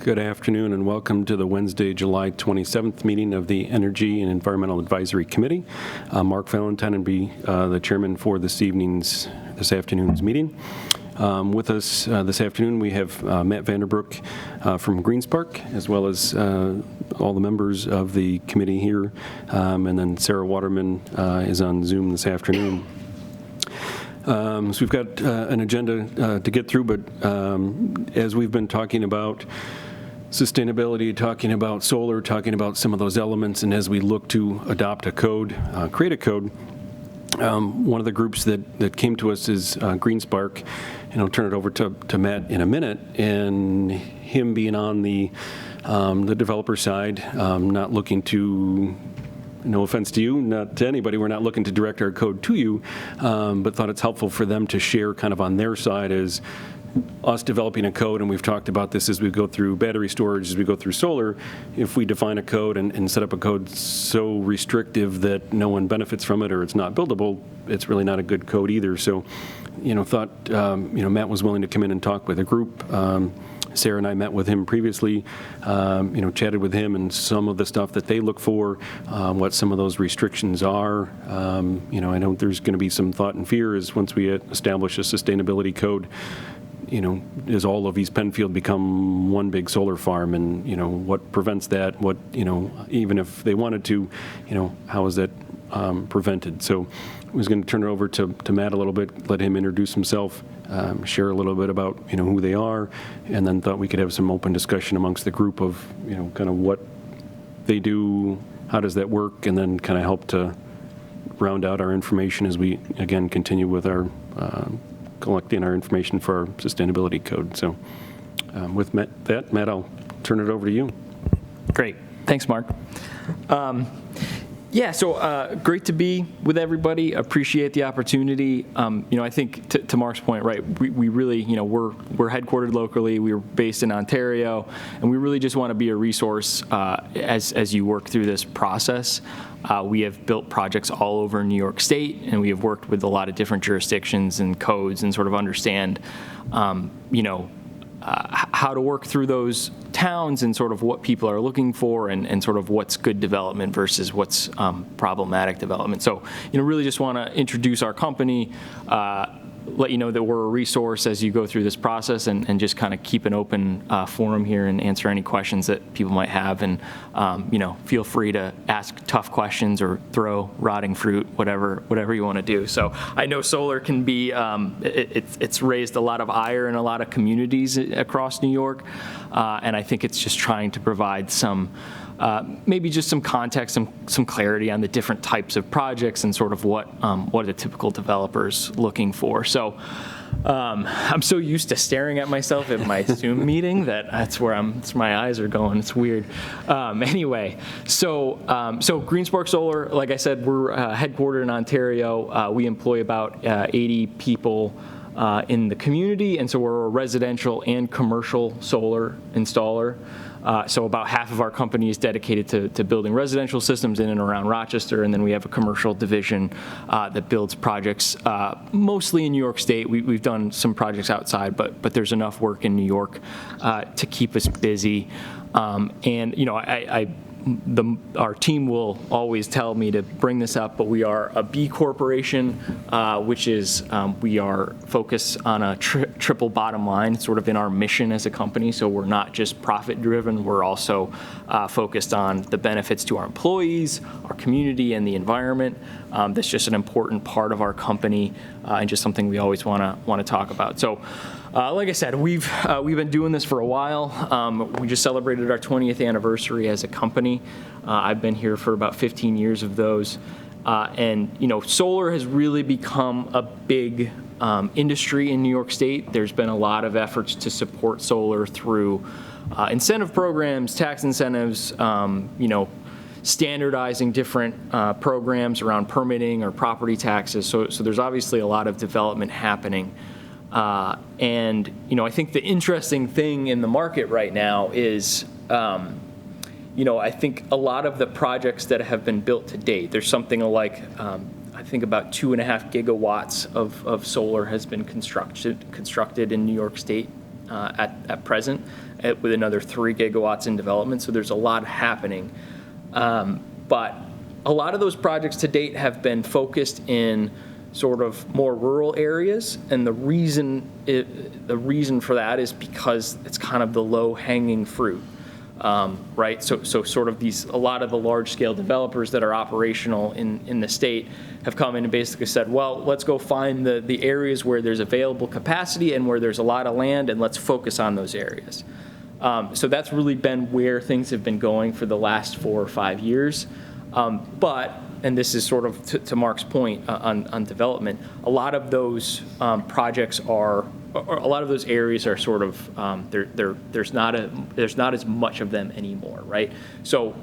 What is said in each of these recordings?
Good afternoon and welcome to the Wednesday, July 27th meeting of the Energy and Environmental Advisory Committee. Mark Valentine will be the chairman for this afternoon's meeting. With us this afternoon we have Matt Vanderbroek from Greenspark, as well as all the members of the committee here, and then Sarah Waterman is on Zoom this afternoon. So we've got an agenda to get through, but as we've been talking about sustainability, talking about solar, talking about some of those elements, and as we look to adopt a code, create a code, one of the groups that came to us is Greenspark, and I'll turn it over to Matt in a minute, and him being on the developer side, not looking to, no offense to you, not to anybody, we're not looking to direct our code to you, but thought it's helpful for them to share kind of on their side as us developing a code, and we've talked about this as we go through battery storage, as we go through solar. If we define a code and set up a code so restrictive that no one benefits from it or it's not buildable, it's really not a good code either. So, thought, Matt was willing to come in and talk with a group. Sarah and I met with him previously, chatted with him and some of the stuff that they look for, what some of those restrictions are. I know there's going to be some thought and fear is once we establish a sustainability code, does all of East Penfield become one big solar farm, and, what prevents that? What, even if they wanted to, how is that prevented? So I was going to turn it over to Matt a little bit, let him introduce himself, share a little bit about, who they are, and then thought we could have some open discussion amongst the group of, kind of what they do, how does that work, and then kind of help to round out our information as we, again, continue with our collecting our information for our sustainability code. So with Matt, I'll turn it over to you. Great. Thanks, Mark. So great to be with everybody. Appreciate the opportunity. I think to Mark's point, right, we really, we're headquartered locally. We're based in Ontario, and we really just want to be a resource as you work through this process. We have built projects all over New York State, and we have worked with a lot of different jurisdictions and codes and sort of understand, how to work through those towns and sort of what people are looking for and sort of what's good development versus what's problematic development. So, really just want to introduce our company, let you know that we're a resource as you go through this process, and just kind of keep an open forum here and answer any questions that people might have. And, feel free to ask tough questions or throw rotting fruit, whatever you want to do. So I know solar can be, it's raised a lot of ire in a lot of communities across New York. And I think it's just trying to provide some, maybe just some context, some clarity on the different types of projects and sort of what are the typical developers looking for. So I'm so used to staring at myself at my Zoom meeting that's where my eyes are going. It's weird. Anyway, so Greenspark Solar, like I said, we're headquartered in Ontario. We employ about 80 people in the community, and so we're a residential and commercial solar installer. So about half of our company is dedicated to building residential systems in and around Rochester, and then we have a commercial division that builds projects mostly in New York State. We've done some projects outside, but there's enough work in New York to keep us busy. Our team will always tell me to bring this up, but we are a B corporation, which is we are focused on a triple bottom line, sort of in our mission as a company. So we're not just profit driven. We're also focused on the benefits to our employees, our community, and the environment. That's just an important part of our company, and just something we always want to talk about. So. Like I said, we've been doing this for a while. We just celebrated our 20th anniversary as a company. I've been here for about 15 years of those. And solar has really become a big industry in New York State. There's been a lot of efforts to support solar through incentive programs, tax incentives, standardizing different programs around permitting or property taxes. So there's obviously a lot of development happening. I think the interesting thing in the market right now is, I think a lot of the projects that have been built to date, there's something like, I think about 2.5 gigawatts of solar has been constructed in New York State at present, with another 3 gigawatts in development. So there's a lot happening. But a lot of those projects to date have been focused in sort of more rural areas, and the reason for that is because it's kind of the low-hanging fruit, right? So sort of a lot of the large-scale developers that are operational in the state have come in and basically said, well, let's go find the areas where there's available capacity and where there's a lot of land, and let's focus on those areas. So that's really been where things have been going for the last 4 or 5 years. And this is sort of to Mark's point on development, a lot of those projects or a lot of those areas are sort of, there's not as much of them anymore, right? So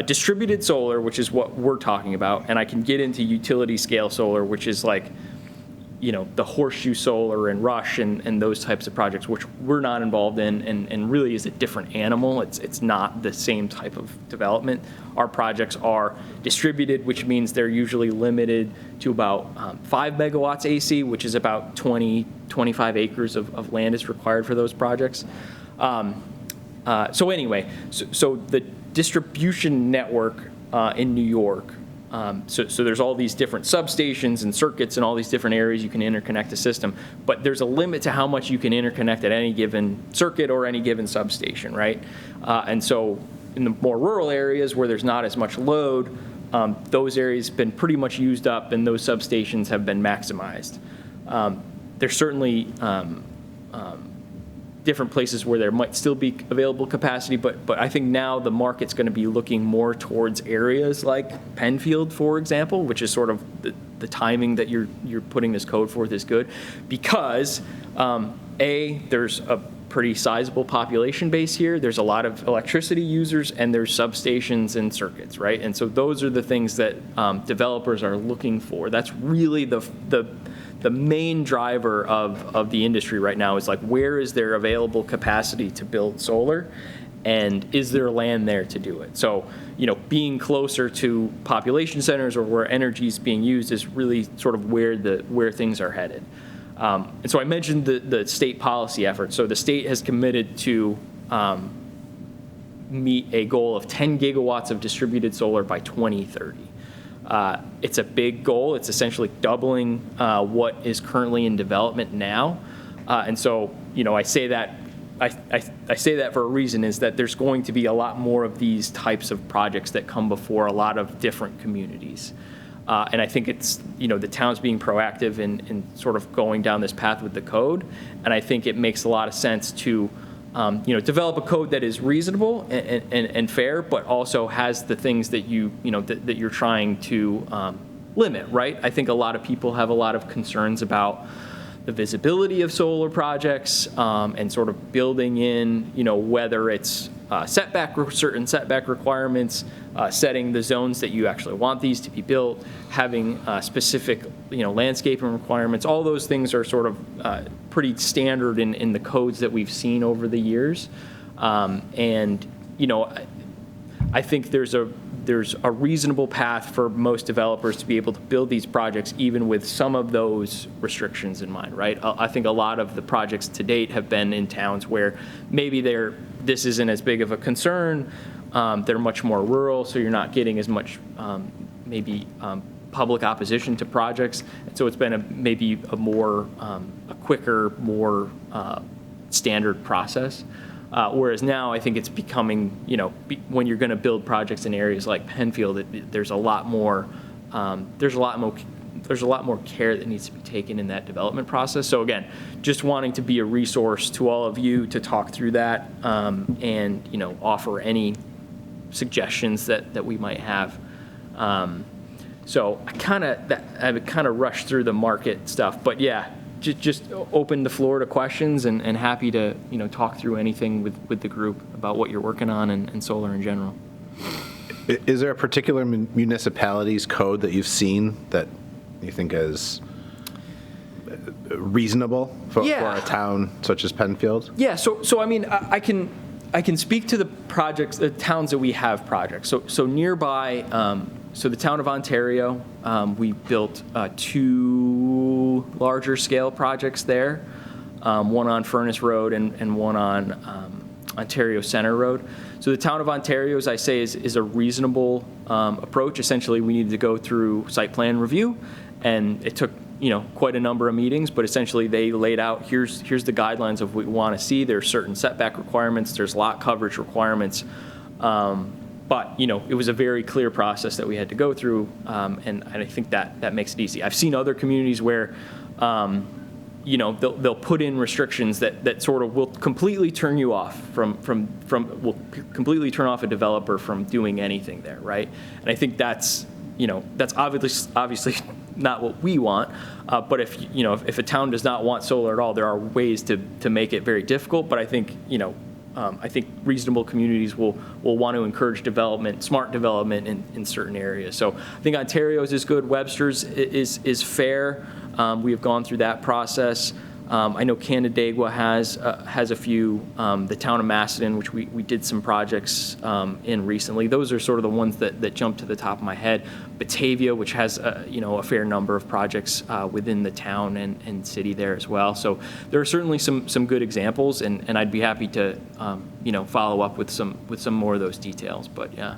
distributed solar, which is what we're talking about, and I can get into utility scale solar, which is like, the Horseshoe Solar and Rush and those types of projects, which we're not involved in, and really is a different animal. It's not the same type of development. Our projects are distributed, which means they're usually limited to about 5 megawatts AC, which is about 25 acres of land is required for those projects. So anyway, so the distribution network in New York, so there's all these different substations and circuits and all these different areas you can interconnect the system, but there's a limit to how much you can interconnect at any given circuit or any given substation, right? And so in the more rural areas where there's not as much load, those areas have been pretty much used up and those substations have been maximized. There's certainly different places where there might still be available capacity, but I think now the market's going to be looking more towards areas like Penfield, for example, which is sort of the timing that you're putting this code forth is good, because there's a pretty sizable population base here. There's a lot of electricity users, and there's substations and circuits, right? And so those are the things that developers are looking for. That's really the main driver of the industry right now, is like, where is there available capacity to build solar, and is there land there to do it? So, being closer to population centers or where energy is being used is really sort of where things are headed. And so I mentioned the state policy effort. So the state has committed to meet a goal of 10 gigawatts of distributed solar by 2030. It's a big goal. It's essentially doubling what is currently in development now. And so, I say that I say that for a reason, is that there's going to be a lot more of these types of projects that come before a lot of different communities. And I think it's, the town's being proactive in sort of going down this path with the code. And I think it makes a lot of sense to develop a code that is reasonable and fair, but also has the things that that you're trying to limit, right? I think a lot of people have a lot of concerns about the visibility of solar projects and sort of building in, whether it's certain setback requirements, setting the zones that you actually want these to be built, having specific, landscaping requirements. All those things are sort of pretty standard in the codes that we've seen over the years. And, I think there's a reasonable path for most developers to be able to build these projects even with some of those restrictions in mind, right? I think a lot of the projects to date have been in towns where maybe this isn't as big of a concern. They're much more rural, so you're not getting as much public opposition to projects. And so it's been a quicker, more standard process. Whereas now I think it's becoming, when you're going to build projects in areas like Penfield, there's a lot more care that needs to be taken in that development process. So again, just wanting to be a resource to all of you to talk through that and offer any suggestions that we might have. So I kind of rushed through the market stuff, but yeah. Just open the floor to questions and happy to talk through anything with the group about what you're working on and solar in general. Is there a particular municipality's code that you've seen that you think is reasonable for a town such as Penfield? Yeah. So I mean, I can speak to the projects, the towns that we have projects. So nearby. So the town of Ontario, we built 2 larger scale projects there. one on Furnace Road and one on Ontario Center Road. So the town of Ontario, as I say, is a reasonable approach. Essentially, we needed to go through site plan review, and it took quite a number of meetings, but essentially they laid out, here's the guidelines of what we want to see. There's certain setback requirements, there's lot coverage requirements, but it was a very clear process that we had to go through, and I think that makes it easy. I've seen other communities where they'll put in restrictions that sort of will completely turn you off will completely turn off a developer from doing anything there, right? And I think that's obviously not what we want. But if a town does not want solar at all, there are ways to make it very difficult. But I think I think reasonable communities will want to encourage development, smart development in certain areas. So I think Ontario's is good. Webster's is fair. We have gone through that process. I know Canandaigua has a few. The town of Macedon, which we did some projects in recently. Those are sort of the ones that jump to the top of my head. Batavia, which has a fair number of projects within the town and city there as well. So there are certainly some good examples, and I'd be happy to follow up with some more of those details. But yeah.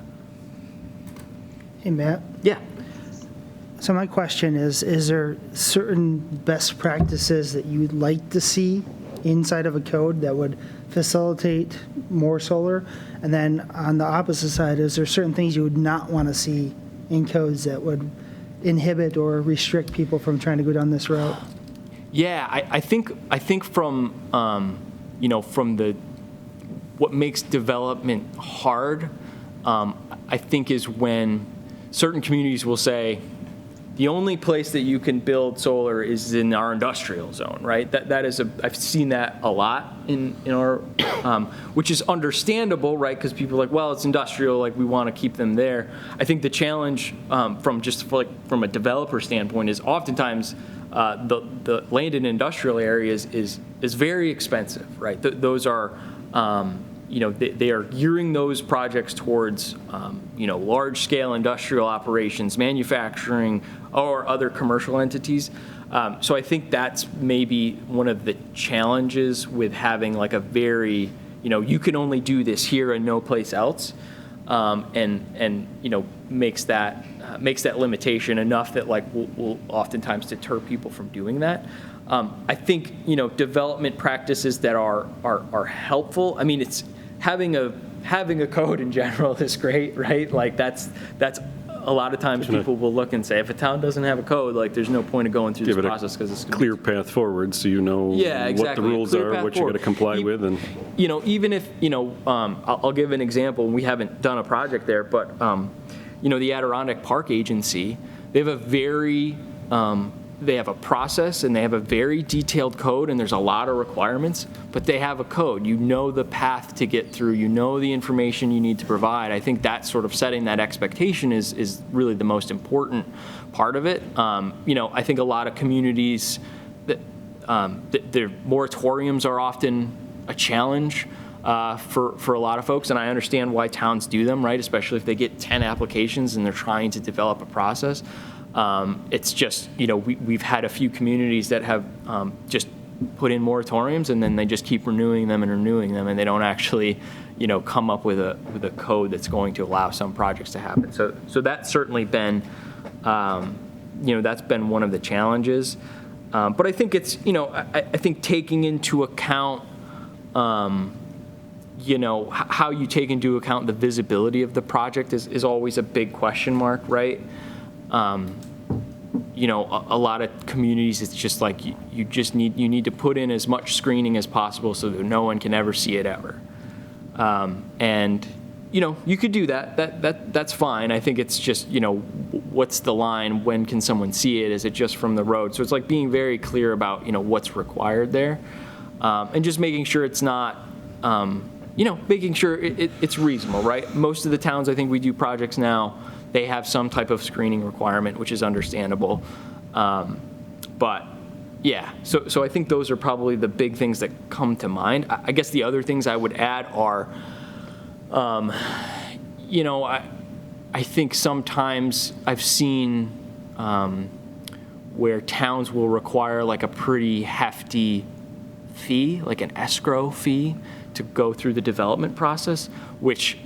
Hey, Matt. Yeah. So my question is there certain best practices that you'd like to see inside of a code that would facilitate more solar? And then on the opposite side, is there certain things you would not want to see in codes that would inhibit or restrict people from trying to go down this route? Yeah, I think from from the what makes development hard, I think is when certain communities will say, the only place that you can build solar is in our industrial zone, right? That is I've seen that a lot in our, which is understandable, right? Because people are like, well, it's industrial, like we want to keep them there. I think the challenge from a developer standpoint is oftentimes the land in industrial areas is very expensive, right? Those are they are gearing those projects towards, large-scale industrial operations, manufacturing, or other commercial entities. So I think that's maybe one of the challenges with having like a very, you can only do this here and no place else, and makes that limitation enough that will oftentimes deter people from doing that. I think development practices that are helpful. I mean, it's having a code in general is great, right? Like that's a lot of times people will look and say, if a town doesn't have a code, like there's no point of going through this process because it's clear path forward, so exactly. what the rules are, what you got to comply with, and even if I'll give an example. We haven't done a project there, but the Adirondack Park Agency, they have a very they have a process and they have a very detailed code, and there's a lot of requirements, but they have a code. You know the path to get through, you know the information you need to provide. I think that sort of setting that expectation is really the most important part of it. I think a lot of communities, their moratoriums are often a challenge for a lot of folks, and I understand why towns do them, right? Especially if they get 10 applications and they're trying to develop a process. It's just, we've had a few communities that have just put in moratoriums, and then they just keep renewing them, and they don't actually, come up with a code that's going to allow some projects to happen. So that's certainly been, that's been one of the challenges. But I think it's, I think taking into account, how you take into account the visibility of the project is always a big question mark, right? A lot of communities, it's just like you need to put in as much screening as possible so that no one can ever see it ever. And you could do that. That's fine. I think it's just what's the line? When can someone see it? Is it just from the road? So it's like being very clear about what's required there, and just making sure it's not. Making sure it's reasonable, right? Most of the towns I think we do projects now, they have some type of screening requirement, which is understandable. But yeah, so I think those are probably the big things that come to mind. I guess the other things I would add are, I think sometimes I've seen where towns will require like a pretty hefty fee, like an escrow fee, to go through the development process, which,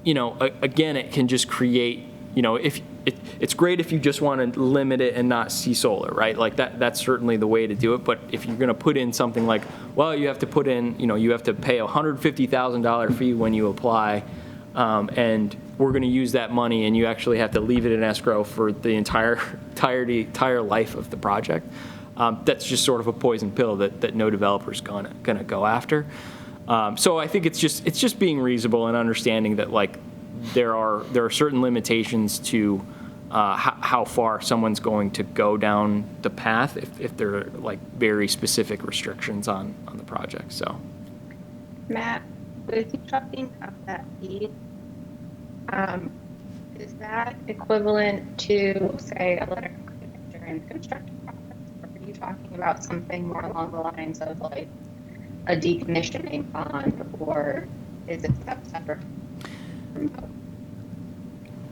again, it can just create, it's great if you just want to limit it and not see solar, right? Like that's certainly the way to do it. But if you're going to put in something like, well, you have to put in, you have to pay a $150,000 fee when you apply, and we're going to use that money, and you actually have to leave it in escrow for the entire life of the project. That's just sort of a poison pill that no developer's going to go after. So I think it's just being reasonable and understanding that like there are certain limitations to how far someone's going to go down the path if there are like very specific restrictions on the project. So, Matt, with you talking about that fee, is that equivalent to, say, a letter of credit during the construction process, or are you talking about something more along the lines of like a decommissioning bond, or is it separate from both?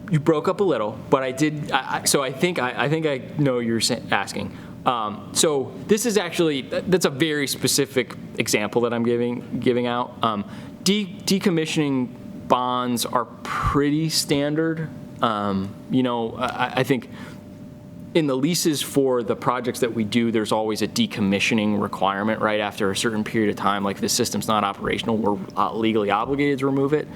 you broke up a little, but I did. So I think I know what you're asking. So this is actually, that's a very specific example that I'm giving out. Decommissioning bonds are pretty standard. I think in the leases for the projects that we do, there's always a decommissioning requirement, right? After a certain period of time, like if the system's not operational, we're legally obligated to remove it.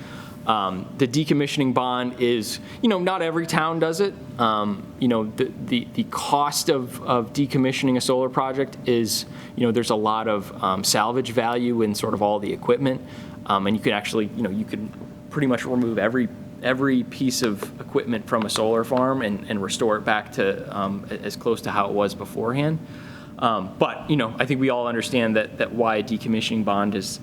The decommissioning bond is, not every town does it. The cost of decommissioning a solar project is, there's a lot of salvage value in sort of all the equipment. And you can actually, you can pretty much remove every piece of equipment from a solar farm and restore it back to as close to how it was beforehand. But I think we all understand that why a decommissioning bond is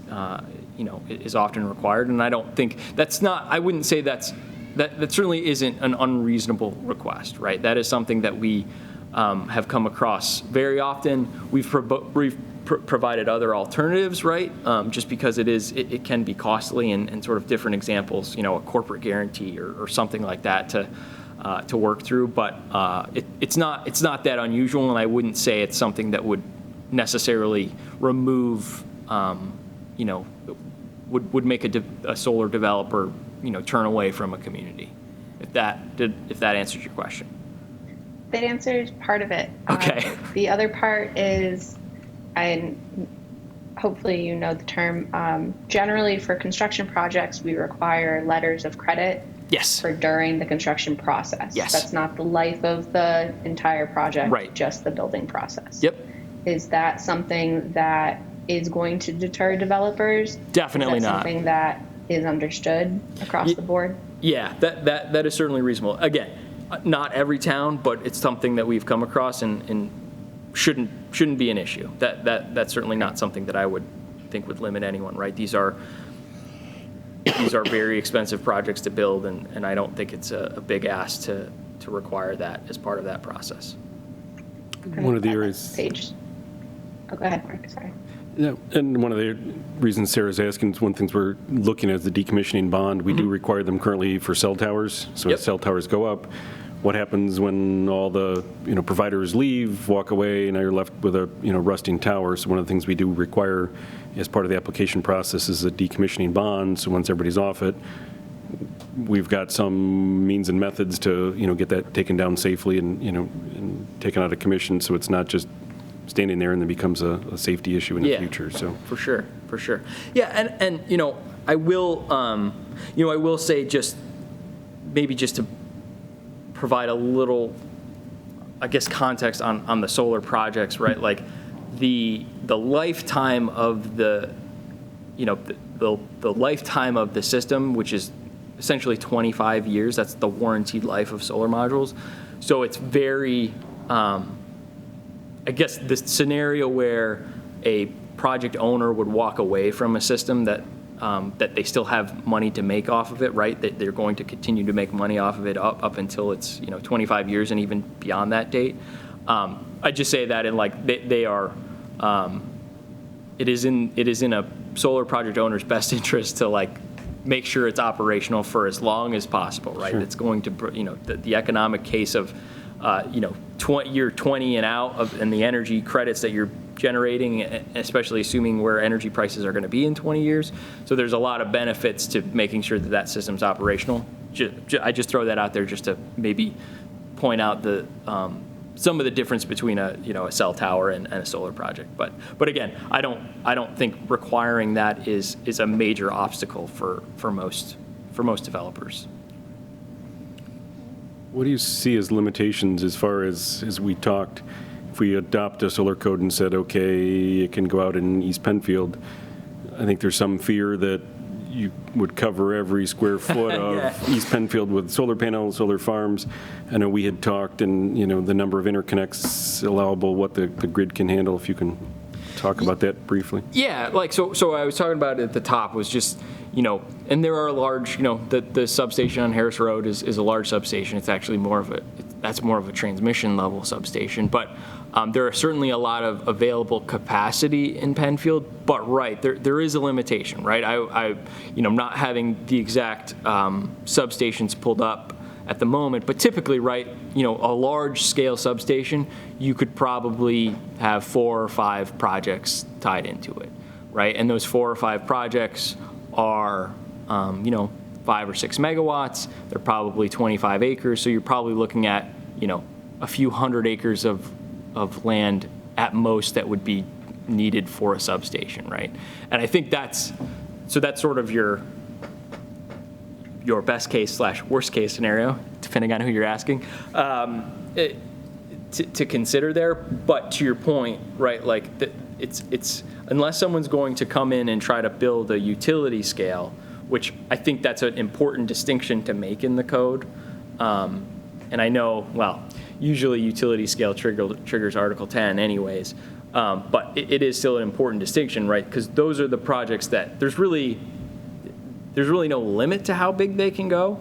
often required, and I don't think I wouldn't say that certainly isn't an unreasonable request, right? That is something that we have come across very often. We've provided other alternatives, right? Just because it can be costly, and sort of different examples, a corporate guarantee or something like that to work through. But it's not that unusual, and I wouldn't say it's something that would necessarily remove, would make a solar developer, turn away from a community. If that answers your question. That answers part of it. Okay. The other part is, and hopefully you know the term, generally for construction projects, we require letters of credit. Yes. For during the construction process. Yes. That's not the life of the entire project, right. Just the building process. Yep. Is that something that is going to deter developers? Definitely is that not. Something that is understood across the board? Yeah, that is certainly reasonable. Again, not every town, but it's something that we've come across and shouldn't be an issue. That's certainly not something that I would think would limit anyone, right? These are very expensive projects to build, and I don't think it's a big ask to require that as part of that process. One of the areas. Oh, go ahead, Mark. Sorry. Yeah, and one of the reasons Sarah's asking is one of the things we're looking at the decommissioning bond. We do require them currently for cell towers. So as cell towers go up, what happens when all the providers leave, walk away, and now you're left with a rusting tower? So one of the things we do require as part of the application process is a decommissioning bond. So once everybody's off it, we've got some means and methods to get that taken down safely and taken out of commission, so it's not just standing there and then becomes a safety issue in the future. So for sure. Yeah, and I will say just to provide a little, I guess, context on the solar projects, right? Like the lifetime of the lifetime of the system, which is essentially 25 years. That's the warranted life of solar modules. So it's very, I guess, the scenario where a project owner would walk away from a system that they still have money to make off of it, right? That they're going to continue to make money off of it up until it's 25 years and even beyond that date. I just say that in like they are. It is in a solar project owner's best interest to like make sure it's operational for as long as possible, right? Sure. It's going to the economic case of year 20 and out of, and the energy credits that you're generating, especially assuming where energy prices are going to be in 20 years. So there's a lot of benefits to making sure that that system's operational. I just throw that out there just to maybe point out the some of the difference between a cell tower and a solar project. But again, I don't think requiring that is a major obstacle for most developers. What do you see as limitations as far as we talked? If we adopt a solar code and said, okay, it can go out in East Penfield, I think there's some fear that you would cover every square foot of Yeah. East Penfield with solar panels, solar farms. I know we had talked, and the number of interconnects allowable, what the grid can handle. If you can talk about that briefly. Yeah, so I was talking about it at the top was just, and there are large, the substation on Harris Road is a large substation. It's actually more of a transmission level substation, but there are certainly a lot of available capacity in Penfield, but right, there is a limitation, right? I'm not having the exact substations pulled up at the moment, but typically, right, a large scale substation, you could probably have 4 or 5 projects tied into it, right? And those 4 or 5 projects are, 5 or 6 megawatts. They're probably 25 acres, so you're probably looking at, a few hundred acres of land at most that would be needed for a substation, right? And I think that's sort of your best case / worst case scenario, depending on who you're asking, to consider there. But to your point, right, like it's unless someone's going to come in and try to build a utility scale, which I think that's an important distinction to make in the code. And I know, well, usually utility scale triggers Article 10 anyways, but it is still an important distinction, right? Because those are the projects that there's really no limit to how big they can go,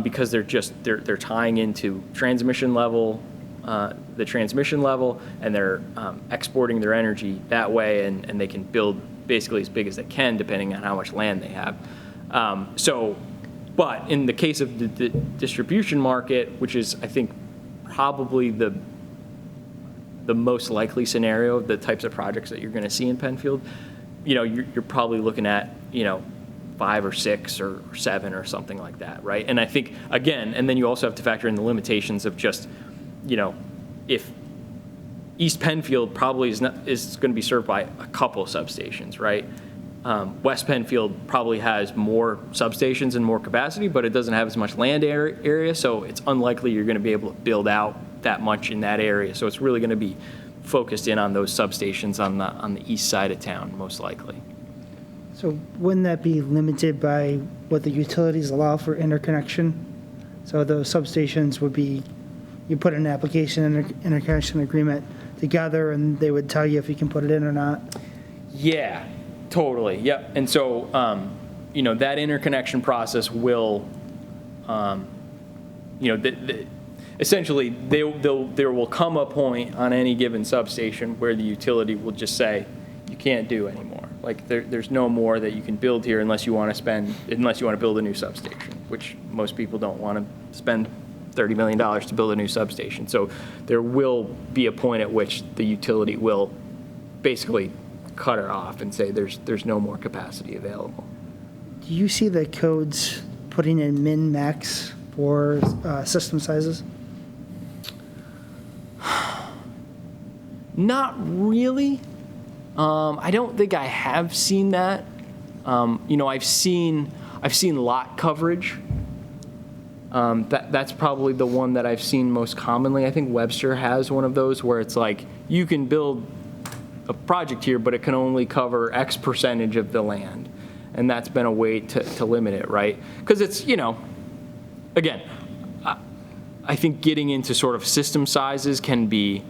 because they're tying into transmission level, the transmission level, and they're exporting their energy that way, and they can build basically as big as they can depending on how much land they have. But in the case of the distribution market, which is, I think, probably the most likely scenario of the types of projects that you're going to see in Penfield, you're probably looking at, 5 or 6 or 7 or something like that, right? And I think, again, and then you also have to factor in the limitations of just, if East Penfield probably is going to be served by a couple substations, right? West Penfield probably has more substations and more capacity, but it doesn't have as much land area, so it's unlikely you're going to be able to build out that much in that area. So it's really going to be focused in on those substations on the east side of town, most likely. So wouldn't that be limited by what the utilities allow for interconnection? So those substations would be, you put an application interconnection agreement together, and they would tell you if you can put it in or not? Yeah. Totally. Yep. And so, that interconnection process will, essentially, there will come a point on any given substation where the utility will just say, you can't do anymore. Like there's no more that you can build here unless you want to build a new substation, which most people don't want to spend $30 million to build a new substation. So there will be a point at which the utility will basically cut it off and say there's no more capacity available. Do you see the codes putting in min-max for system sizes? Not really. I don't think I have seen that. I've seen lot coverage. That's probably the one that I've seen most commonly. I think Webster has one of those where it's like you can build a project here, but it can only cover X percentage of the land. And that's been a way to limit it, right? Because it's, again, I think getting into sort of system sizes can be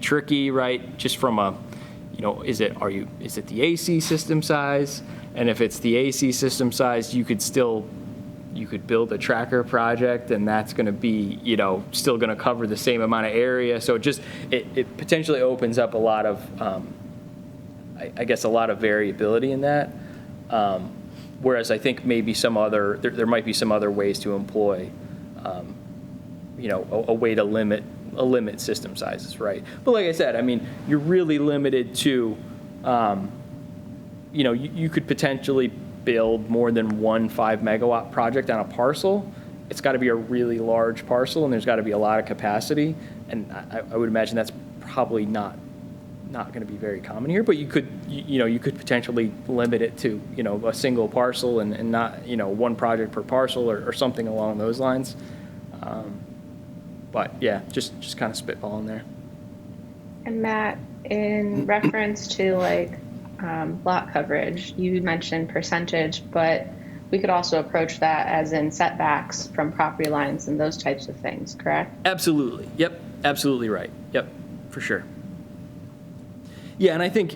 tricky, right? Just from a, is it the AC system size? And if it's the AC system size, you could build a tracker project, and that's going to be, still going to cover the same amount of area. So it potentially opens up a lot of, I guess, a lot of variability in that. Whereas I think maybe there might be some other ways to employ, a way to limit limit system sizes, right? But like I said, I mean, you're really limited to, you could potentially build more than one 5-megawatt project on a parcel. It's got to be a really large parcel, and there's got to be a lot of capacity. And I would imagine that's probably not going to be very common here. But you could potentially limit it to a single parcel and not one project per parcel or something along those lines. But yeah, just kind of spitballing there. And Matt, in reference to lot coverage, you mentioned percentage, but we could also approach that as in setbacks from property lines and those types of things, correct? Absolutely. Yep. Absolutely right. Yep. For sure. Yeah, and I think,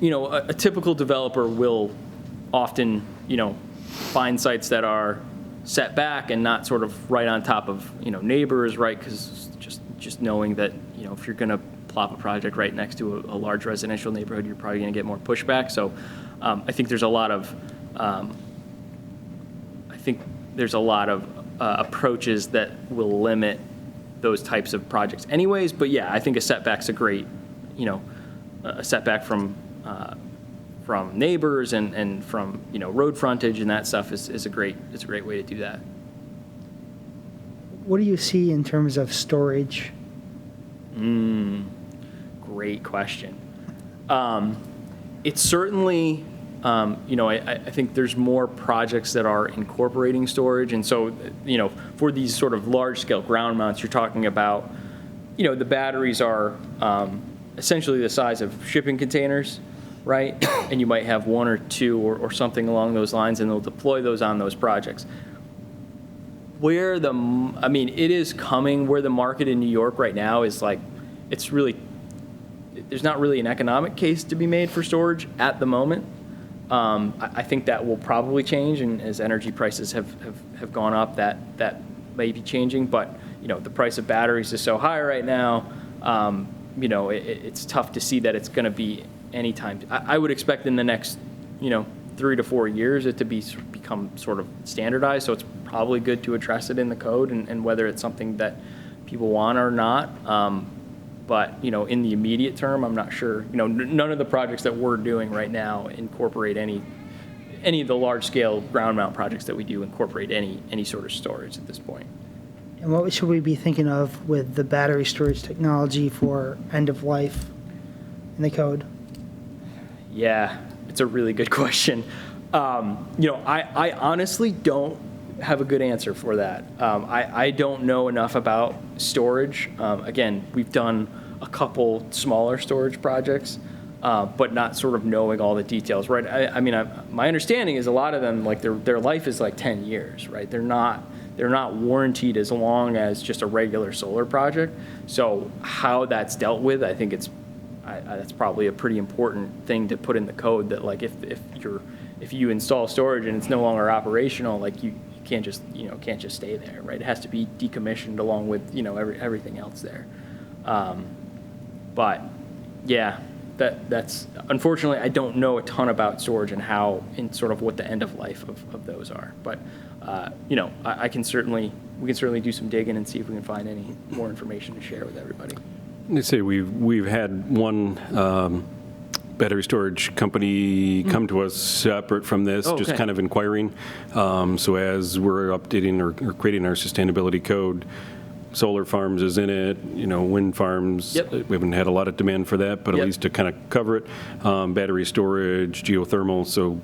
a typical developer will often, find sites that are set back and not sort of right on top of, neighbors, right? Because just knowing that, if you're going to plop a project right next to a large residential neighborhood, you're probably going to get more pushback. So I think there's a lot of approaches that will limit those types of projects anyways. But yeah, I think a setback's a great, a setback from neighbors and from, road frontage and that stuff is a great way to do that. What do you see in terms of storage? Great question. It's certainly, I think there's more projects that are incorporating storage. And so, for these sort of large scale ground mounts, you're talking about, the batteries are essentially the size of shipping containers, right? And you might have one or two or something along those lines, and they'll deploy those on those projects. It is coming. Where the market in New York right now is there's not really an economic case to be made for storage at the moment. I think that will probably change, and as energy prices have gone up, that may be changing. But the price of batteries is so high right now. It's tough to see that it's going to be anytime. I would expect in the next 3 to 4 years it to become sort of standardized. So it's probably good to address it in the code, and whether it's something that people want or not. But in the immediate term, I'm not sure. None of the projects that we're doing right now incorporate any of the large scale ground mount projects that we do incorporate any sort of storage at this point. And what should we be thinking of with the battery storage technology for end of life in the code? Yeah, it's a really good question. I honestly don't have a good answer for that. I don't know enough about storage. Again, we've done a couple smaller storage projects, but not sort of knowing all the details, right? My understanding is a lot of them, their life is 10 years, right? They're not warranted as long as just a regular solar project. So how that's dealt with, I think that's probably a pretty important thing to put in the code, that if you install storage and it's no longer operational, you can't just stay there, right? It has to be decommissioned along with everything else there. But yeah, that's unfortunately, I don't know a ton about storage and sort of what the end of life of those are. But we can certainly do some digging and see if we can find any more information to share with everybody. They say we've had one battery storage company come to us separate from this, just kind of inquiring. So as we're updating or creating our sustainability code, solar farms is in it, wind farms. Yep. We haven't had a lot of demand for that, but at least to kind of cover it. Battery storage, geothermal. So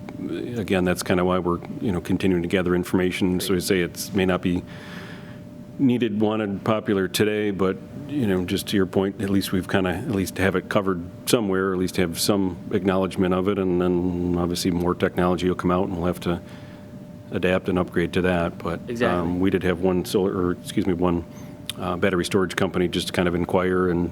again, that's kind of why we're continuing to gather information. So I say it may not be needed, wanted, popular today, but just to your point, at least we've kind of at least have it covered somewhere, or at least have some acknowledgement of it, and then obviously more technology will come out, and we'll have to adapt and upgrade to that. But exactly. We did have one battery storage company just kind of inquire, and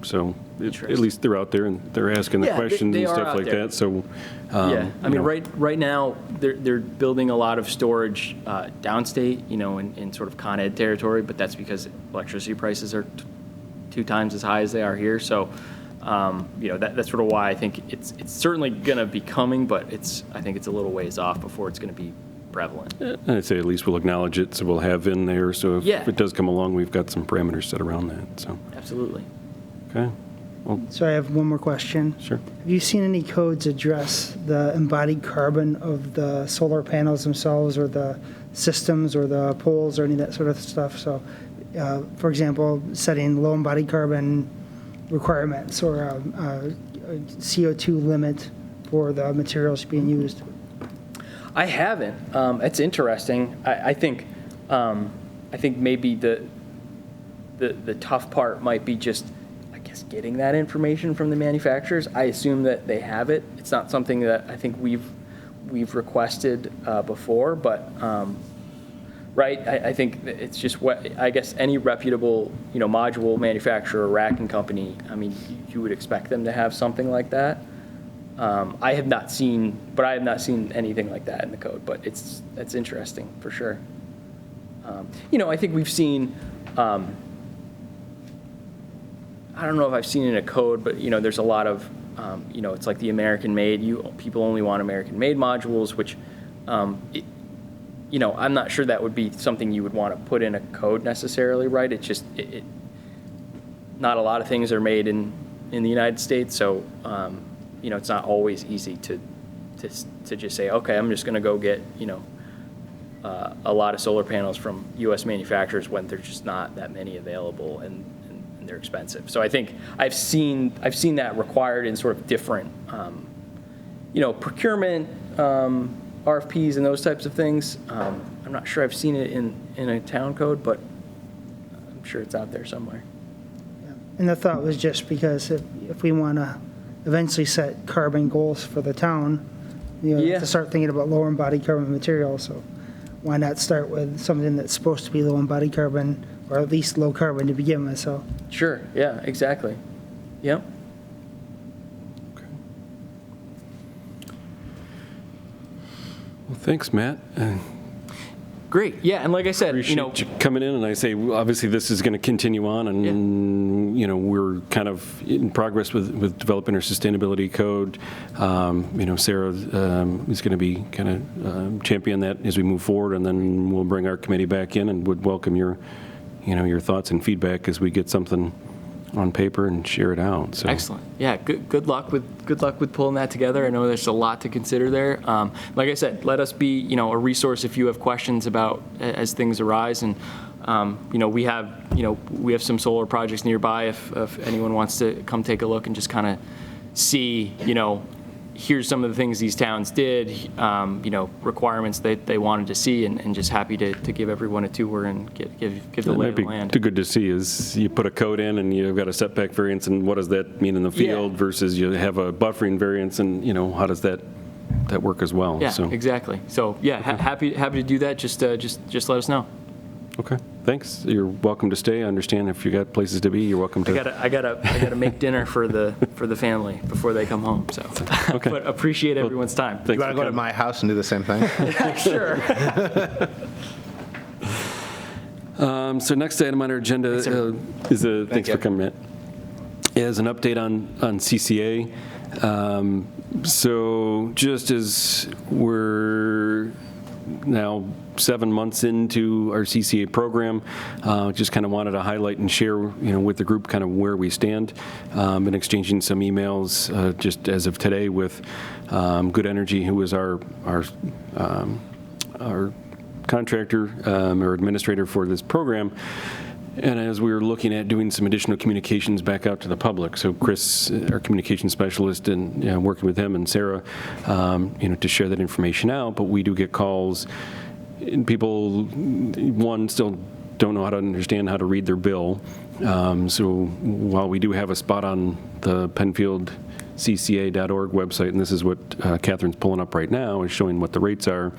so at least they're out there and they're asking the questions they and stuff like there. that. So right now they're building a lot of storage downstate, in sort of Con Ed territory, but that's because electricity prices are 2 times as high as they are here. So that's sort of why I think it's certainly going to be coming, but I think it's a little ways off before it's going to be prevalent. I'd say at least we'll acknowledge it, so we'll have in there, so if Yeah. it does come along, we've got some parameters set around that, so, Absolutely. okay, So I have one more question. sure. Have you seen any codes address the embodied carbon of the solar panels themselves, or the systems, or the poles, or any of that sort of stuff? So, for example, setting low embodied carbon requirements, or a CO2 limit for the materials being used. I haven't. It's interesting. I think maybe the tough part might be just, I guess, getting that information from the manufacturers. I assume that they have it. It's not something that I think we've requested before, but right. I think that it's just what I guess any reputable module manufacturer or racking company. I mean, you would expect them to have something like that. I have not seen anything like that in the code, but that's interesting for sure. I think we've seen. I don't know if I've seen it in a code, but there's a lot of, it's like the American-made. People only want American-made modules, which, I'm not sure that would be something you would want to put in a code necessarily, right? It's just, not a lot of things are made in the United States, so, it's not always easy to just say, okay, I'm just going to go get, a lot of solar panels from U.S. manufacturers when there's just not that many available and they're expensive. So I think I've seen that required in sort of different, procurement, RFPs and those types of things. I'm not sure I've seen it in a town code, but I'm sure it's out there somewhere. And the thought was just because if we want to eventually set carbon goals for the town, to start thinking about lower embodied carbon materials. So why not start with something that's supposed to be low embodied carbon, or at least low carbon to begin with? So Sure. Yeah. Exactly. Yep. Well, thanks, Matt. Great. Yeah. And like I said, Appreciate you coming in, and I say, well, obviously, this is going to continue on, and, we're kind of in progress with developing our sustainability code. Sarah is going to be kind of champion that as we move forward, and then we'll bring our committee back in and would welcome your thoughts and feedback as we get something on paper and share it out. So. Excellent. Yeah. Good luck with pulling that together. I know there's a lot to consider there. Like I said, let us be a resource if you have questions about as things arise. And we have some solar projects nearby if anyone wants to come take a look and just kind of see here's some of the things these towns did, requirements that they wanted to see, and just happy to give everyone a tour and give the lay of the land. Too good to see is you put a code in and you've got a setback variance, and what does that mean in the field versus you have a buffering variance, and how does that work as well? Yeah, so. Exactly. So yeah, happy to do that. Just let us know. Okay, thanks. You're welcome to stay. I understand if you got places to be, you're welcome to. I gotta make dinner for the family before they come home. So, Okay. But appreciate everyone's time. You want to go to my house and do the same thing? Sure. So next item on our agenda is a, thanks for coming, Matt, is an update on CCA. So just as we're now 7 months into our CCA program, just kind of wanted to highlight and share, with the group kind of where we stand. Been exchanging some emails just as of today with Good Energy, who is our contractor or administrator for this program. And as we were looking at doing some additional communications back out to the public, so Chris, our communication specialist, and working with him and Sarah, to share that information out. But we do get calls, and people, one, still don't know how to understand how to read their bill. So while we do have a spot on the Penfield cca.org website, and this is what Catherine's pulling up right now, is showing what the rates are.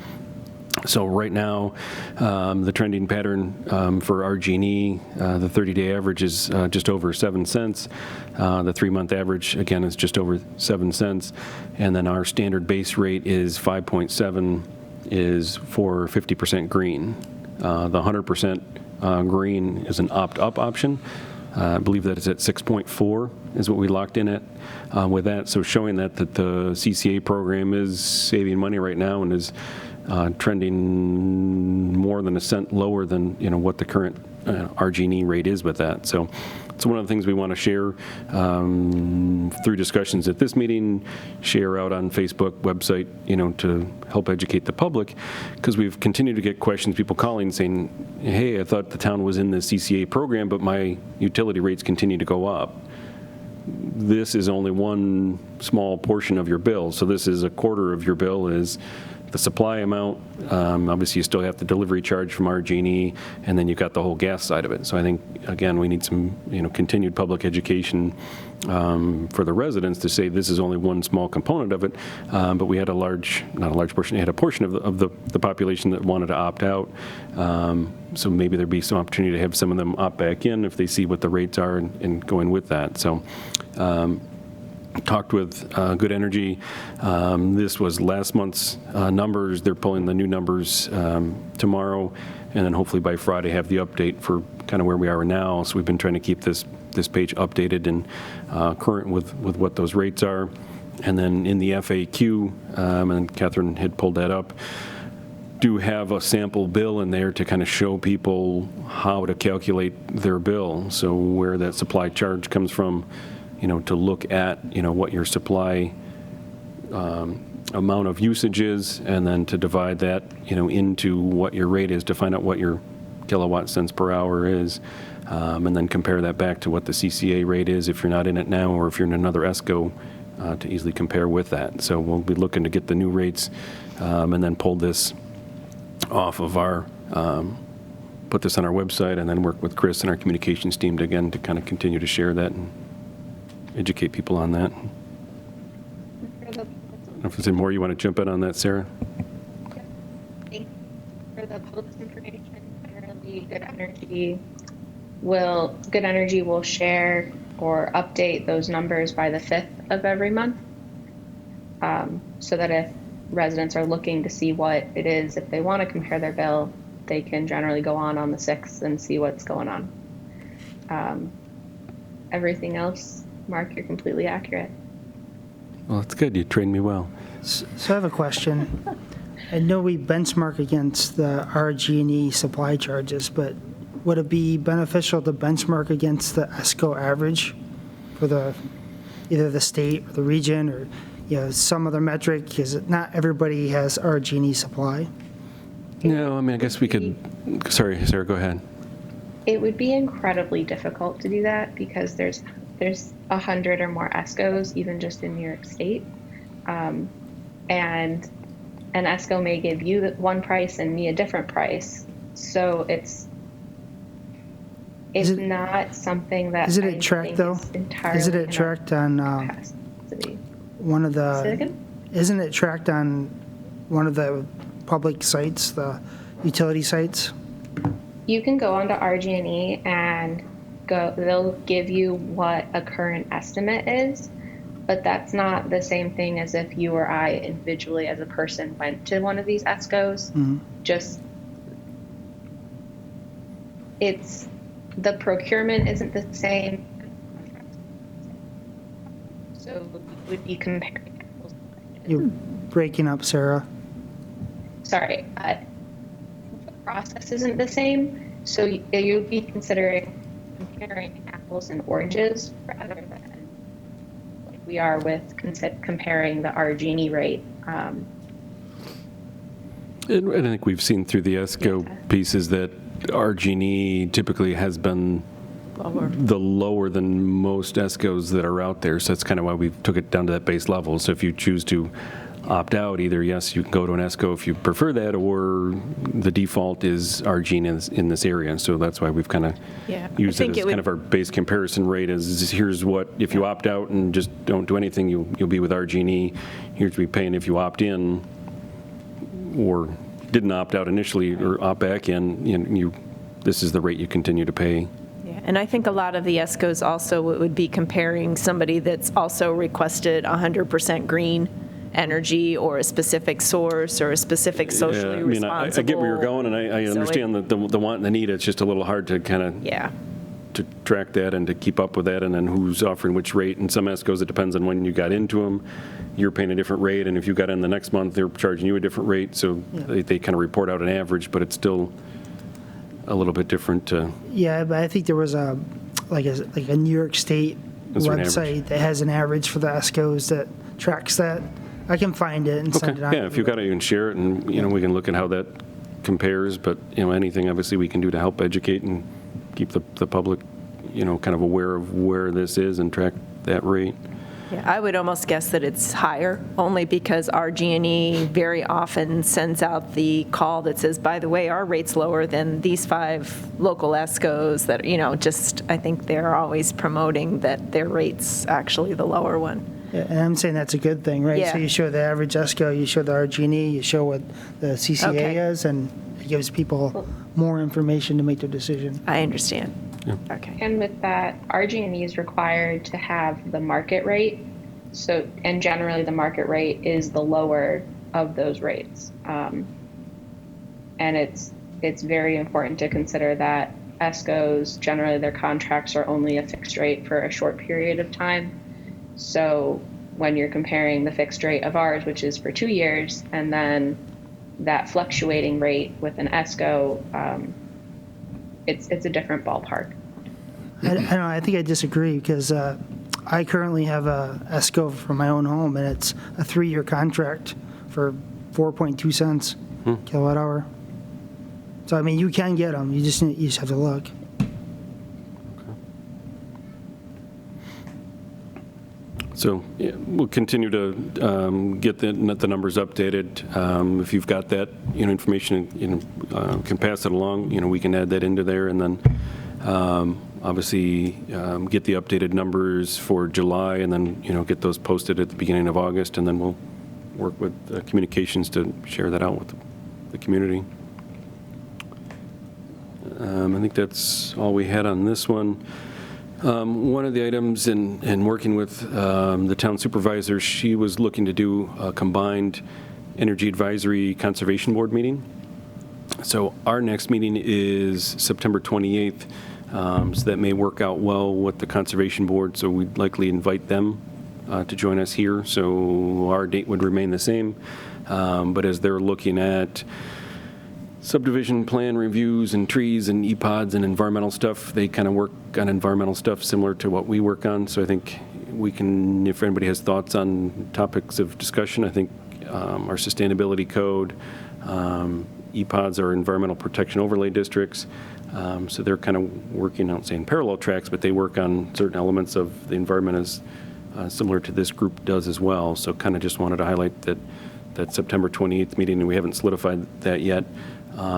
So right now, the trending pattern for RG&E, the 30-day average is just over 7 cents. The 3-month average, again, is just over 7 cents. And then our standard base rate is 5.7 is for 50% green. The 100% green is an opt-up option. I believe that is at 6.4 is what we locked in at with that. So showing that the CCA program is saving money right now and is trending more than a cent lower than, what the current RG&E rate is with that. So it's one of the things we want to share through discussions at this meeting, share out on Facebook, website, to help educate the public, because we've continued to get questions, people calling saying, hey, I thought the town was in the CCA program, but my utility rates continue to go up. This is only one small portion of your bill. So this is a quarter of your bill is the supply amount. Obviously, you still have the delivery charge from RG&E, and then you've got the whole gas side of it. So I think, again, we need some, continued public education for the residents to say this is only one small component of it. But we had not a large portion, we had a portion of the population that wanted to opt out. So maybe there'd be some opportunity to have some of them opt back in if they see what the rates are and going with that. So talked with Good Energy. This was last month's numbers. They're pulling the new numbers tomorrow, and then hopefully by Friday have the update for kind of where we are now. So we've been trying to keep this page updated and current with what those rates are. And then in the FAQ, and Catherine had pulled that up, do have a sample bill in there to kind of show people how to calculate their bill. So where that supply charge comes from, to look at, what your supply amount of usage is, and then to divide that, into what your rate is to find out what your kilowatt cents per hour is, and then compare that back to what the CCA rate is if you're not in it now, or if you're in another ESCO, to easily compare with that. So we'll be looking to get the new rates, and then pull this off of our, put this on our website, and then work with Chris and our communications team to, again, to kind of continue to share that and educate people on that. I don't know if there's any more you want to jump in on that, Sarah? Thank you for the public information. Generally, Good Energy will share or update those numbers by the 5th of every month, so that if residents are looking to see what it is, if they want to compare their bill, they can generally go on the 6th and see what's going on. Everything else, Mark, you're completely accurate. Well, that's good. You trained me well. So I have a question. I know we benchmark against the RG&E supply charges, but would it be beneficial to benchmark against the ESCO average for either the state or the region, or some other metric? Because not everybody has RG&E supply. No, I mean, I guess we could. Sorry, Sarah, go ahead. It would be incredibly difficult to do that because there's 100 or more ESCOs, even just in New York State. And an ESCO may give you one price and me a different price. So it's not something that Isn't it tracked though? Isn't it tracked on one of the? Say it again? Isn't it tracked on one of the public sites, the utility sites? You can go onto RG&E and they'll give you what a current estimate is, but that's not the same thing as if you or I individually as a person went to one of these ESCOs. Mm-hmm. Just, the procurement isn't the same. So you would be comparing apples and oranges. You're breaking up, Sarah. Sorry, the process isn't the same. So you'd be comparing apples and oranges rather than like we are with comparing the RG&E rate. And I think we've seen through the ESCO pieces that RG&E typically has been the lower than most ESCOs that are out there. So that's kind of why we took it down to that base level. So if you choose to opt out, either yes, you can go to an ESCO if you prefer that, or the default is RG&E in this area. So that's why we've kind of used it as kind of our base comparison rate is here's what, if you opt out and just don't do anything, you'll be with RG&E. Here's what you're paying if you opt in or didn't opt out initially or opt back in, this is the rate you continue to pay. Yeah, and I think a lot of the ESCOs also would be comparing somebody that's also requested 100% green energy or a specific source or a specific socially responsible. I get where you're going, and I understand the want and the need. It's just a little hard to kind of to track that and to keep up with that, and then who's offering which rate. And some ESCOs, it depends on when you got into them. You're paying a different rate, and if you got in the next month, they're charging you a different rate. So they kind of report out an average, but it's still a little bit different. Yeah, but I think there was a New York State Is there an website average? that has an average for the ESCOs that tracks that. I can find it and send Okay, it on. yeah, if you've got it, you can share it, and, we can look at how that compares, but, anything obviously we can do to help educate and keep the public, kind of aware of where this is and track that rate. Yeah, I would almost guess that it's higher, only because RG&E very often sends out the call that says, by the way, our rate's lower than these 5 local ESCOs that, I think they're always promoting that their rate's actually the lower one. Yeah, and I'm saying that's a good thing, right? Yeah. So you show the average ESCO, you show the RG&E, you show what the CCA Okay. is, and it gives people more information to make their decision. I understand. Okay. And with that, RG&E is required to have the market rate. So, and generally the market rate is the lower of those rates. And it's very important to consider that ESCOs, generally their contracts are only a fixed rate for a short period of time. So when you're comparing the fixed rate of ours, which is for 2 years, and then that fluctuating rate with an ESCO, it's a different ballpark. I don't know, I think I disagree because I currently have a ESCO for my own home, and it's a 3-year contract for 4.2 cents kilowatt hour. So, I mean, you can get them, you just have to look. So we'll continue to get the numbers updated. If you've got that information, can pass it along. We can add that into there, and then obviously get the updated numbers for July, and then get those posted at the beginning of August, and then we'll work with communications to share that out with the community. I think that's all we had on this one. One of the items in working with the town supervisor, she was looking to do a combined Energy Advisory Conservation Board meeting. So our next meeting is September 28th, so that may work out well with the Conservation Board, so we'd likely invite them to join us here. So our date would remain the same, but as they're looking at subdivision plan reviews and trees and EPODs and environmental stuff, they kind of work on environmental stuff similar to what we work on. So I think we can, if anybody has thoughts on topics of discussion, I think our sustainability code, EPODs are environmental protection overlay districts. So they're kind of working, I don't say in parallel tracks, but they work on certain elements of the environment as similar to this group does as well. So kind of just wanted to highlight that September 28th meeting, and we haven't solidified that yet.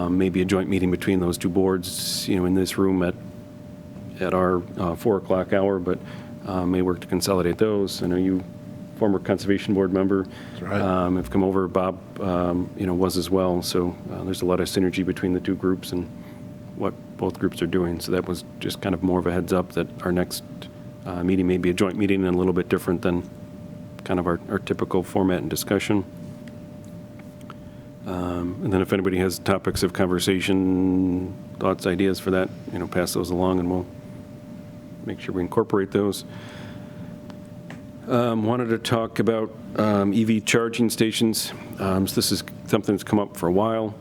Maybe a joint meeting between those two boards, in this room at our 4 o'clock hour, but may work to consolidate those. I know you, former Conservation Board member, That's right. have come over. Bob, was as well. So there's a lot of synergy between the two groups and what both groups are doing. So that was just kind of more of a heads up that our next meeting may be a joint meeting and a little bit different than kind of our typical format and discussion. And then if anybody has topics of conversation, thoughts, ideas for that, pass those along, and we'll make sure we incorporate those. Wanted to talk about EV charging stations. So this is something that's come up for a while.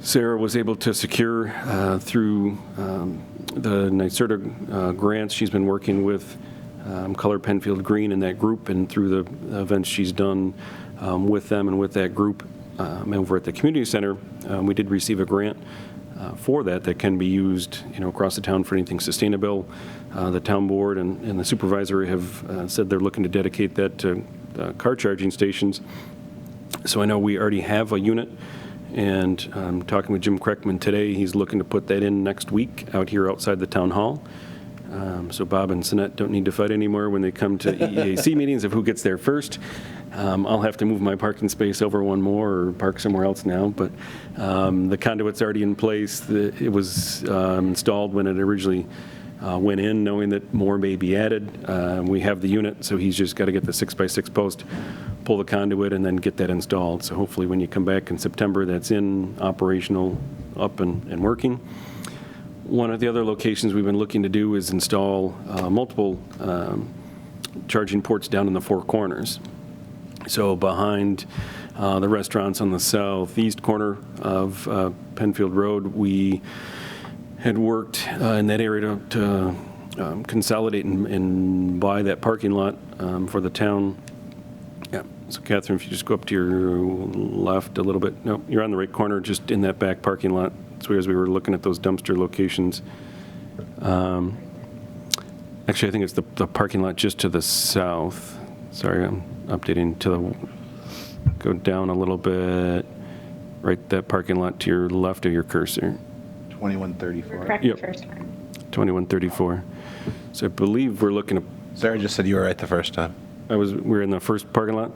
Sarah was able to secure through the NYSERDA grants. She's been working with Color Penfield Green in that group, and through the events she's done with them and with that group over at the community center, we did receive a grant for that can be used, across the town for anything sustainable. The town board and the supervisor have said they're looking to dedicate that to car charging stations. So I know we already have a unit, and I'm talking with Jim Kreckman today. He's looking to put that in next week out here outside the town hall. So Bob and Sinette don't need to fight anymore when they come to EAC meetings of who gets there first. I'll have to move my parking space over one more or park somewhere else now, but the conduit's already in place. It was installed when it originally went in, knowing that more may be added. We have the unit, so he's just got to get the 6x6 post, pull the conduit, and then get that installed. So hopefully when you come back in September, that's in operational, up and working. One of the other locations we've been looking to do is install multiple charging ports down in the Four Corners. So behind the restaurants on the southeast corner of Penfield Road, we had worked in that area to consolidate and buy that parking lot for the town. Yeah. So Catherine, if you just go up to your left a little bit. No, you're on the right corner, just in that back parking lot. So as we were looking at those dumpster locations. Actually, I think it's the parking lot just to the south. Sorry, I'm updating to the, go down a little bit. Right, that parking lot to your left of your cursor. 2134. Correct Yep. the first time. 2134. So I believe we're looking to, Sarah just said you were right the first time. we're in the first parking lot?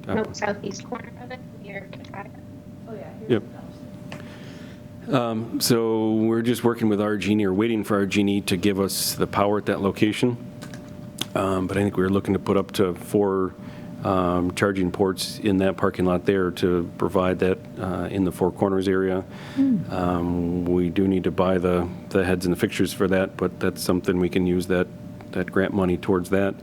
In the southeast corner of it, near Chicago. Yep. So we're just working with RG&E, or waiting for RG&E to give us the power at that location. But I think we were looking to put up to 4 charging ports in that parking lot there to provide that in the Four Corners area. We do need to buy the heads and the fixtures for that, but that's something we can use that grant money towards that.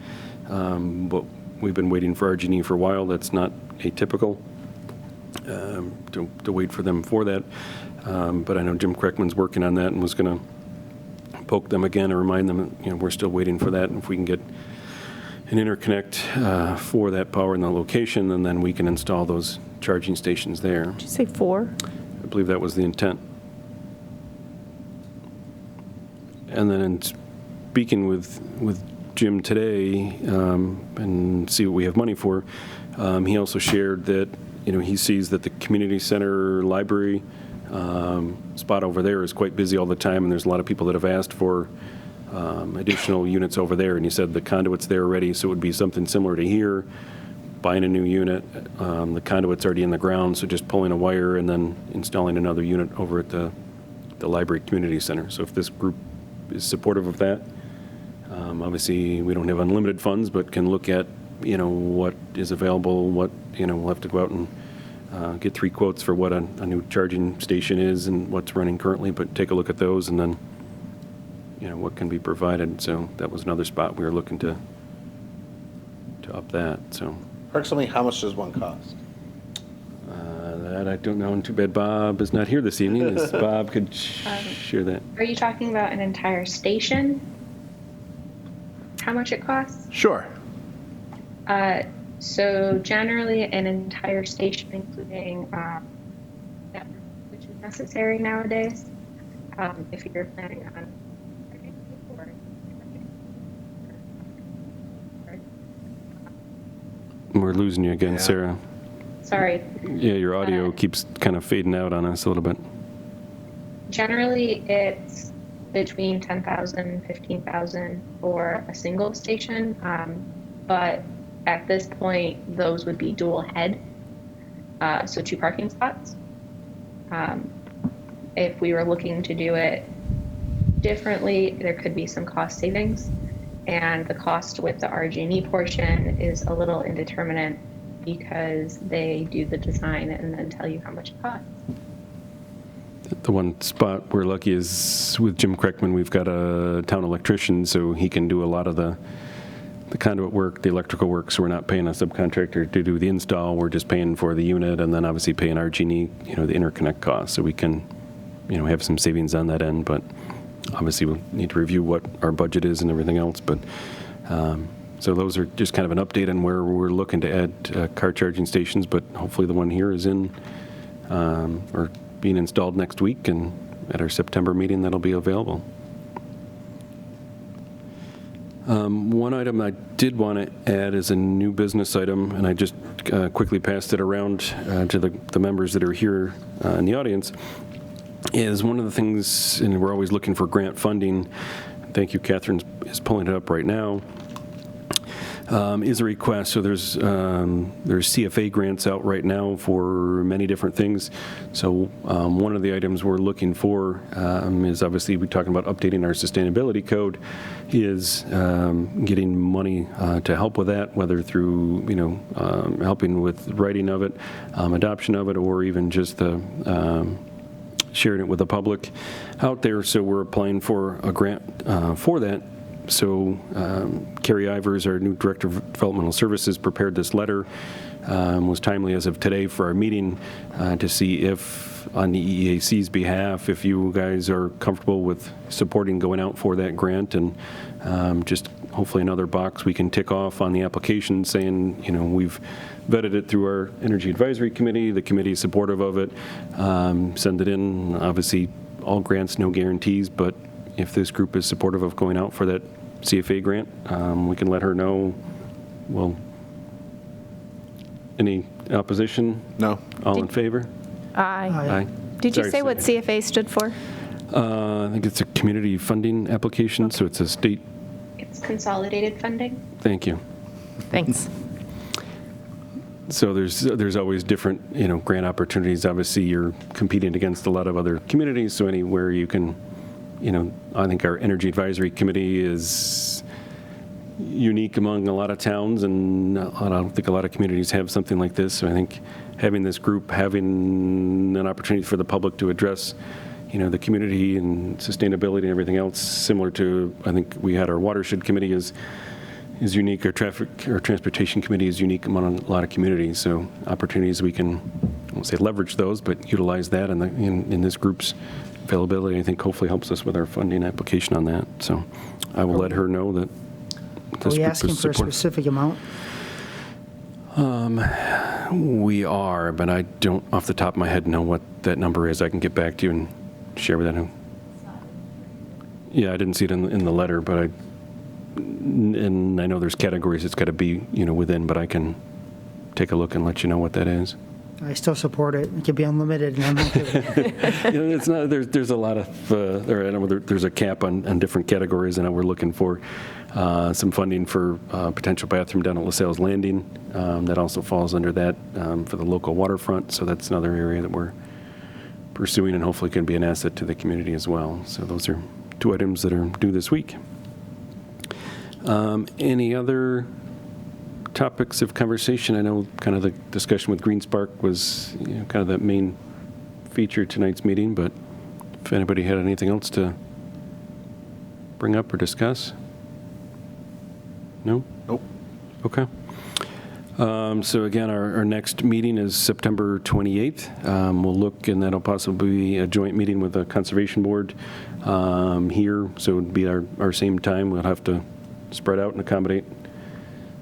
But we've been waiting for RG&E for a while. That's not atypical to wait for them for that. But I know Jim Kreckman's working on that and was going to poke them again and remind them, we're still waiting for that. And if we can get an interconnect for that power in the location, and then we can install those charging stations there. Did you say 4? I believe that was the intent. And then in speaking with Jim today and see what we have money for, he also shared that he sees that the community center library spot over there is quite busy all the time, and there's a lot of people that have asked for additional units over there. And he said the conduit's there already, so it would be something similar to here, buying a new unit. The conduit's already in the ground, so just pulling a wire and then installing another unit over at the library community center. So if this group is supportive of that, obviously we don't have unlimited funds, but can look at what is available, what we'll have to go out and get 3 quotes for what a new charging station is and what's running currently, but take a look at those and then what can be provided. So that was another spot we were looking to up that. So Approximately how much does one cost? that I don't know, and too bad Bob is not here this evening, as Bob could share that. Are you talking about an entire station? How much it costs? Sure. So generally, an entire station, including network, which is necessary nowadays, if you're planning on. We're losing you again, Yeah. Sarah. Sorry. Yeah, your audio keeps kind of fading out on us a little bit. Generally, it's between 10,000 and 15,000 for a single station, but at this point, those would be dual head, so 2 parking spots. If we were looking to do it differently, there could be some cost savings, and the cost with the RG&E portion is a little indeterminate because they do the design and then tell you how much it costs. The one spot we're lucky is with Jim Kreckman, we've got a town electrician, so he can do a lot of the conduit work, the electrical work, so we're not paying a subcontractor to do the install. We're just paying for the unit and then obviously paying RG&E, the interconnect costs, so we can, have some savings on that end. But obviously we'll need to review what our budget is and everything else. But so those are just kind of an update on where we're looking to add car charging stations, but hopefully the one here is in or being installed next week, and at our September meeting that'll be available. One item I did want to add is a new business item, and I just quickly passed it around to the members that are here in the audience, is one of the things, and we're always looking for grant funding. Thank you, Catherine is pulling it up right now. is a request. So there's CFA grants out right now for many different things. So one of the items we're looking for is obviously we're talking about updating our sustainability code, is getting money to help with that, whether through helping with writing of it, adoption of it, or even just the sharing it with the public out there. So we're applying for a grant for that. So Carrie Ivers, our new Director of Developmental Services, prepared this letter, was timely as of today for our meeting, to see if, on the EEAC's behalf, if you guys are comfortable with supporting going out for that grant, and just hopefully another box we can tick off on the application saying, we've vetted it through our Energy Advisory Committee, the committee is supportive of it, send it in. Obviously, all grants, no guarantees, but if this group is supportive of going out for that CFA grant, we can let her know. Well, any opposition? No. All in favor? Aye. Aye. Did you Sorry, say what CFA stood for? I think it's a community funding application, so it's a state. It's consolidated funding. Thank you. Thanks. So there's always different, grant opportunities. Obviously, you're competing against a lot of other communities, so anywhere you can, I think our Energy Advisory Committee is unique among a lot of towns, and I don't think a lot of communities have something like this. So I think having this group, having an opportunity for the public to address, the community and sustainability and everything else, similar to, I think we had our Watershed Committee is unique, our Transportation Committee is unique among a lot of communities. So opportunities we can, I won't say leverage those, but utilize that in this group's availability, I think hopefully helps us with our funding application on that. So I will let her know that Are this we group asking is for a supportive. specific amount? We are, but I don't off the top of my head know what that number is. I can get back to you and share with that. Yeah, I didn't see it in the letter, but and I know there's categories it's got to be, within, but I can take a look and let you know what that is. I still support it. It could be unlimited, and I'm okay with it. It's not. There's a lot of. There's a cap on different categories, and we're looking for some funding for potential bathroom down at LaSalle's Landing. That also falls under that for the local waterfront. So that's another area that we're pursuing, and hopefully can be an asset to the community as well. So those are two items that are due this week. Any other topics of conversation? I know kind of the discussion with Green Spark was kind of that main feature of tonight's meeting, but if anybody had anything else to bring up or discuss? No? Nope. Okay. So again, our next meeting is September 28th. We'll look, and that'll possibly be a joint meeting with the Conservation Board here, so it'd be our same time. We'll have to spread out and accommodate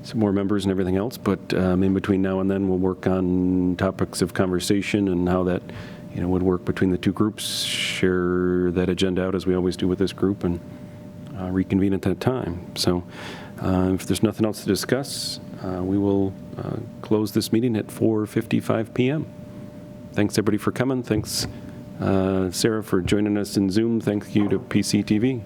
some more members and everything else, but in between now and then, we'll work on topics of conversation and how that would work between the two groups, share that agenda out as we always do with this group, and reconvene at that time. So if there's nothing else to discuss, we will close this meeting at 4:55 p.m. Thanks, everybody, for coming. Thanks, Sarah, for joining us in Zoom. Thank you to PCTV.